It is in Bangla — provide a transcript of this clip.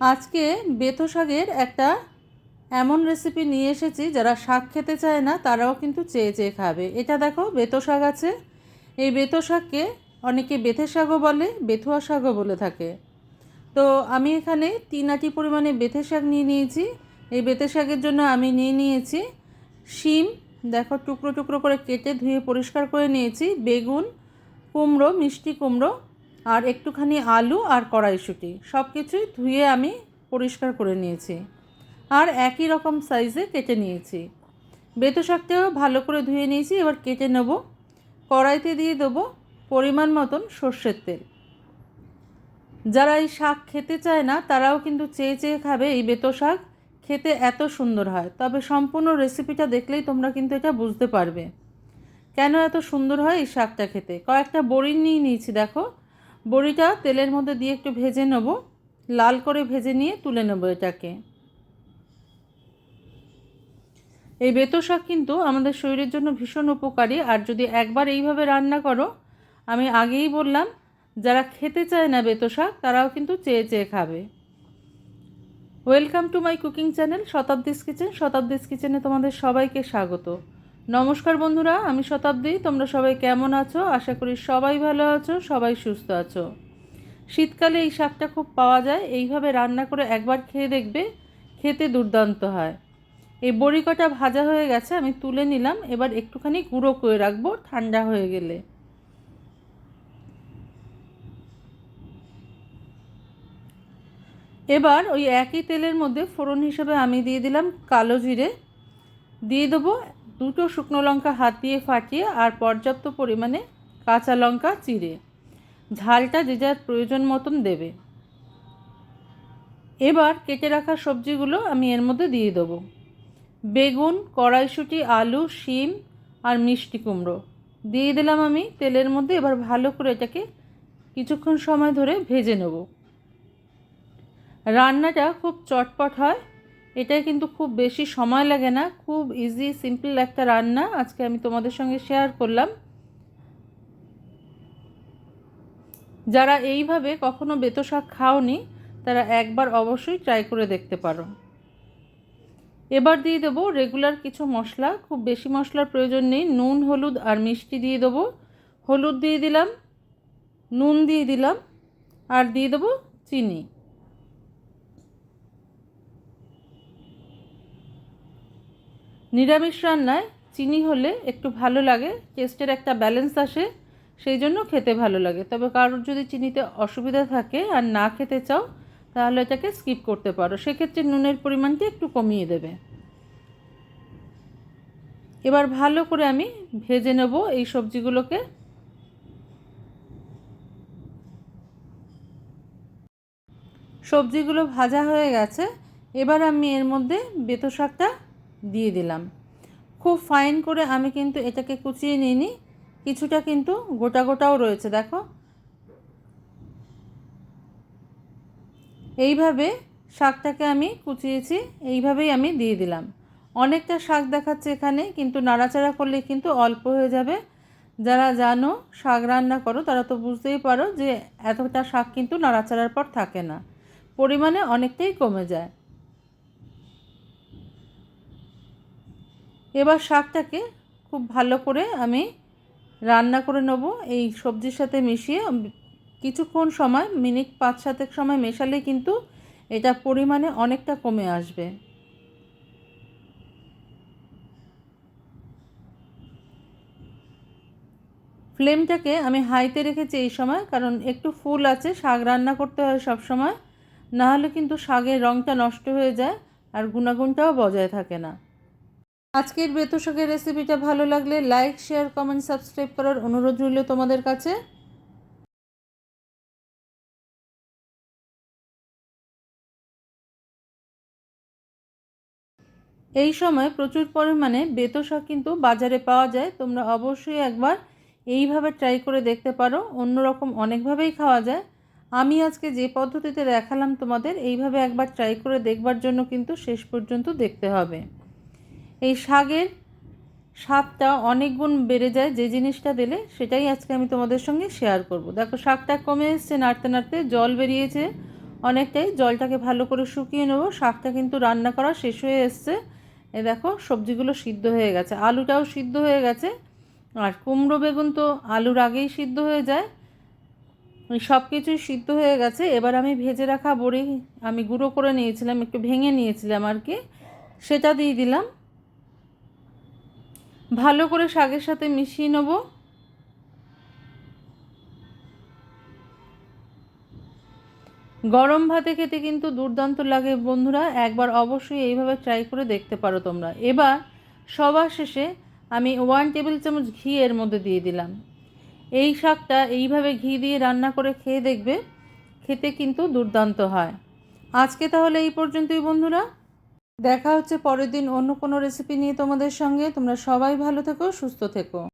আজকে বেথো শাকের একটা এমন রেসিপি নিয়ে এসেছি, যারা শাক খেতে চায় না তারাও কিন্তু চেয়ে চেয়ে খাবে। এটা দেখো, বেথো শাক আছে। এই বেথো শাককে অনেকে বেথে শাকও বলে, বেথুয়া শাকও বলে থাকে। তো আমি এখানে 3 আটি পরিমাণে বেথে শাক নিয়ে নিয়েছি। এই বেথে শাকের জন্য আমি নিয়ে নিয়েছি শিম, দেখো টুকরো টুকরো করে কেটে ধুয়ে পরিষ্কার করে নিয়েছি, বেগুন, কুমড়ো, মিষ্টি কুমড়ো, আর একটুখানি আলু আর কড়াইশুঁটি, সব কিছুই ধুয়ে আমি পরিষ্কার করে নিয়েছি আর একই রকম সাইজে কেটে নিয়েছি। বেথো শাকটাও ভালো করে ধুয়ে নিয়েছি। এবার কেটে নেব। কড়াইতে দিয়ে দেবো পরিমাণ মতন সর্ষের তেল। যারা এই শাক খেতে চায় না তারাও কিন্তু চেয়ে চেয়ে খাবে। এই বেথো শাক খেতে এত সুন্দর হয়, তবে সম্পূর্ণ রেসিপিটা দেখলেই তোমরা কিন্তু এটা বুঝতে পারবে কেন এত সুন্দর হয় এই শাকটা খেতে। কয়েকটা বড়ি নিয়ে নিয়েছি, দেখো বড়িটা তেলের মধ্যে দিয়ে একটু ভেজে নেব, লাল করে ভেজে নিয়ে তুলে নেব এটাকে। এই বেথো শাক কিন্তু আমাদের শরীরের জন্য ভীষণ উপকারী, আর যদি একবার এইভাবে রান্না করো, আমি আগেই বললাম, যারা খেতে চায় না বেথো শাক তারাও কিন্তু চেয়ে চেয়ে খাবে। Welcome to my cooking channel Shatabdi's kitchen. Shatabdi's কিচেনে তোমাদের সবাইকে স্বাগত। নমস্কার বন্ধুরা, আমি শতাব্দী। তোমরা সবাই কেমন আছো? আশা করি সবাই ভালো আছো, সবাই সুস্থ আছো। শীতকালে এই শাকটা খুব পাওয়া যায়। এইভাবে রান্না করে একবার খেয়ে দেখবে, খেতে দুর্দান্ত হয়। এই বড়ি কটা ভাজা হয়ে গেছে, আমি তুলে নিলাম। এবার একটুখানি গুঁড়ো করে রাখবো ঠান্ডা হয়ে গেলে। এবার ওই একই তেলের মধ্যে ফোড়ন হিসেবে আমি দিয়ে দিলাম কালো জিরে, দিয়ে দেবো 2টো শুকনো লঙ্কা হাত দিয়ে ফাটিয়ে, আর পর্যাপ্ত পরিমাণে কাঁচা লঙ্কা চিড়ে। ঝালটা যে যার প্রয়োজন মতন দেবে। এবার কেটে রাখা সবজিগুলো আমি এর মধ্যে দিয়ে দেবো। বেগুন, কড়াইশুঁটি, আলু, শিম আর মিষ্টি কুমড়ো দিয়ে দিলাম আমি তেলের মধ্যে। এবার ভালো করে এটাকে কিছুক্ষণ সময় ধরে ভেজে নেব। রান্নাটা খুব চটপট হয়, এটাই কিন্তু খুব বেশি সময় লাগে না, খুব ইজি সিম্পল একটা রান্না আজকে আমি তোমাদের সঙ্গে শেয়ার করলাম। যারা এইভাবে কখনো বেথো শাক খাওনি তারা একবার অবশ্যই ট্রাই করে দেখতে পারো। এবার দিয়ে দেবো রেগুলার কিছু মশলা, খুব বেশি মশলার প্রয়োজন নেই। নুন, হলুদ আর মিষ্টি দিয়ে দেবো। হলুদ দিয়ে দিলাম, নুন দিয়ে দিলাম, আর দিয়ে দেবো চিনি। নিরামিষ রান্নায় চিনি হলে একটু ভালো লাগে, টেস্টের একটা ব্যালেন্স আসে, সেই জন্য খেতে ভালো লাগে। তবে কারোর যদি চিনিতে অসুবিধা থাকে আর না খেতে চাও, তাহলে এটাকে স্কিপ করতে পারো। সেক্ষেত্রে নুনের পরিমাণটি একটু কমিয়ে দেবে। এবার ভালো করে আমি ভেজে নেব এই সবজিগুলোকে। সবজিগুলো ভাজা হয়ে গেছে। এবার আমি এর মধ্যে বেথো শাকটা দিয়ে দিলাম। খুব ফাইন করে আমি কিন্তু এটাকে কুচিয়ে নিইনি, কিছুটা কিন্তু গোটা গোটাও রয়েছে, দেখো এইভাবে শাকটাকে আমি কুচিয়েছি, এইভাবেই আমি দিয়ে দিলাম। অনেকটা শাক দেখাচ্ছে এখানে, কিন্তু নাড়াচাড়া করলে কিন্তু অল্প হয়ে যাবে। যারা জানো শাক রান্না করো তারা তো বুঝতেই পারো যে এতটা শাক কিন্তু নাড়াচাড়ার পর থাকে না, পরিমাণে অনেকটাই কমে যায়। এবার শাকটাকে খুব ভালো করে আমি রান্না করে নেব এই সবজির সাথে মিশিয়ে। কিছুক্ষণ সময়, মিনিট 5-7 সময় মেশালে কিন্তু এটা পরিমাণে অনেকটা কমে আসবে। ফ্লেমটাকে আমি হাইতে রেখেছি এই সময়, কারণ একটু ফুল আছে, শাক রান্না করতে হয় সব সময়, না হলে কিন্তু শাকের রঙটা নষ্ট হয়ে যায় আর গুণাগুণটাও বজায় থাকে না। আজকের বেথো শাকের রেসিপিটা ভালো লাগলে লাইক, শেয়ার, কমেন্ট, সাবস্ক্রাইব করার অনুরোধ রইল তোমাদের কাছে। এই সময় প্রচুর পরিমাণে বেথো শাক কিন্তু বাজারে পাওয়া যায়। তোমরা অবশ্যই একবার এইভাবে ট্রাই করে দেখতে পারো। অন্যরকম অনেকভাবেই খাওয়া যায়, আমি আজকে যে পদ্ধতিতে দেখালাম তোমাদের, এইভাবে একবার ট্রাই করে দেখবার জন্য কিন্তু শেষ পর্যন্ত দেখতে হবে। এই শাকের স্বাদটা অনেক গুণ বেড়ে যায় যে জিনিসটা দিলে, সেটাই আজকে আমি তোমাদের সঙ্গে শেয়ার করব। দেখো শাকটা কমে এসছে, নাড়তে নাড়তে জল বেরিয়েছে, অনেকটাই। জলটাকে ভালো করে শুকিয়ে নেবো। শাকটা কিন্তু রান্না করা শেষ হয়ে এসছে। এ দেখো সবজিগুলো সিদ্ধ হয়ে গেছে, আলুটাও সিদ্ধ হয়ে গেছে। আর কুমড়ো বেগুন তো আলুর আগেই সিদ্ধ হয়ে যায়। সব কিছুই সিদ্ধ হয়ে গেছে। এবার আমি ভেজে রাখা বড়ি আমি গুঁড়ো করে নিয়েছিলাম, একটু ভেঙে নিয়েছিলাম আর কি, সেটা দিয়ে দিলাম। ভালো করে শাকের সাথে মিশিয়ে নেব। গরম ভাতে খেতে কিন্তু দুর্দান্ত লাগে বন্ধুরা, একবার অবশ্যই এইভাবে ট্রাই করে দেখতে পারো তোমরা। এবার সবার শেষে আমি 1 টেবিল চামচ ঘি এর মধ্যে দিয়ে দিলাম। এই শাকটা এইভাবে ঘি দিয়ে রান্না করে খেয়ে দেখবে, খেতে কিন্তু দুর্দান্ত হয়। আজকে তাহলে এই পর্যন্তই বন্ধুরা, দেখা হচ্ছে পরের দিন অন্য কোনো রেসিপি নিয়ে তোমাদের সঙ্গে। তোমরা সবাই ভালো থেকো, সুস্থ থেকো।